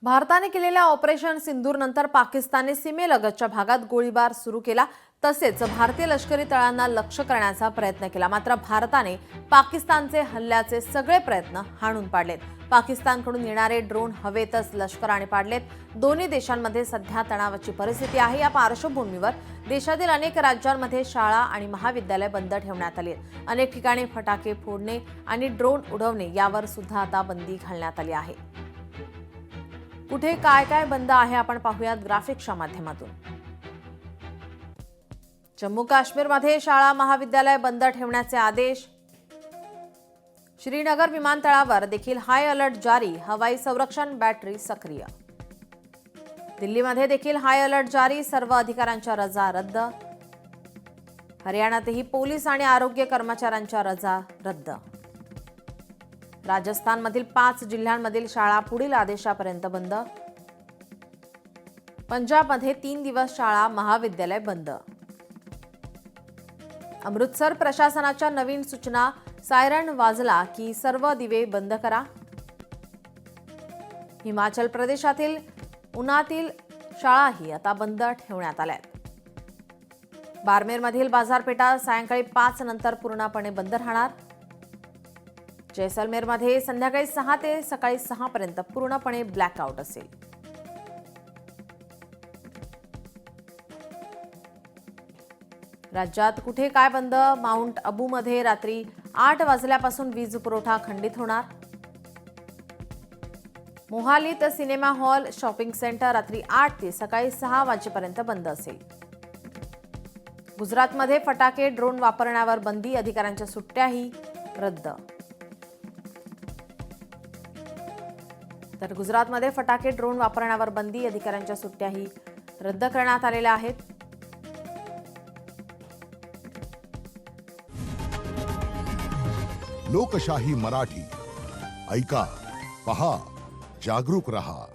भारताने केलेल्या ऑपरेशन सिंदूर नंतर पाकिस्तानने सीमेलगतच्या भागात गोळीबार सुरू केला। तसेच भारतीय लष्करी तळांना लक्ष्य करण्याचा प्रयत्न केला। मात्र भारताने पाकिस्तानचे हल्ल्याचे सगळे प्रयत्न हाणून पाडलेत। पाकिस्तानकडून येणारे ड्रोन हवेतच लष्कराने पाडलेत। दोन्ही देशांमध्ये सध्या तणावाची परिस्थिती आहे। या पार्श्वभूमीवर देशातील अनेक राज्यांमध्ये शाळा आणि महाविद्यालय बंद ठेवण्यात आली आहेत। अनेक ठिकाणी फटाके फोडणे आणि ड्रोन उडवणे यावर सुद्धा आता बंदी घालण्यात आली आहे। कुठे काय काय बंद आहे आपण पाहूयात ग्राफिक्सच्या माध्यमातून। जम्मू काश्मीरमध्ये शाळा महाविद्यालय बंद ठेवण्याचे आदेश। श्रीनगर विमानतळावर देखील हाय अलर्ट जारी, हवाई संरक्षण बॅटरी सक्रिय। दिल्लीमध्ये देखील हाय अलर्ट जारी, सर्व अधिकाऱ्यांच्या रजा रद्द। हरियाणातही पोलीस आणि आरोग्य कर्मचाऱ्यांच्या रजा रद्द। राजस्थानमधील 5 जिल्ह्यांमधील शाळा पुढील आदेशापर्यंत बंद। पंजाबमध्ये 3 दिवस शाळा महाविद्यालय बंद। अमृतसर प्रशासनाच्या नवीन सूचना, सायरन वाजला की सर्व दिवे बंद करा। हिमाचल प्रदेशातील उनातील शाळाही आता बंद ठेवण्यात आल्यात। बारमेरमधील बाजारपेठा सायंकाळी 5 नंतर पूर्णपणे बंद राहणार। जैसलमेरमध्ये संध्याकाळी 6 ते सकाळी 6 पर्यंत पूर्णपणे ब्लॅकआउट असेल। राज्यात कुठे काय बंद? माउंट अबूमध्ये रात्री 8 वाजल्यापासून वीज पुरवठा खंडित होणार। मोहालीत सिनेमा हॉल, शॉपिंग सेंटर रात्री 8 ते सकाळी 6 वाजेपर्यंत बंद असेल। गुजरातमध्ये फटाके ड्रोन वापरण्यावर बंदी, अधिकाऱ्यांच्या सुट्ट्याही रद्द। तर गुजरातमध्ये फटाके ड्रोन वापरण्यावर बंदी, अधिकाऱ्यांच्या सुट्ट्याही रद्द करण्यात आलेल्या आहेत। लोकशाही मराठी ऐका, पहा, जागरूक रहा।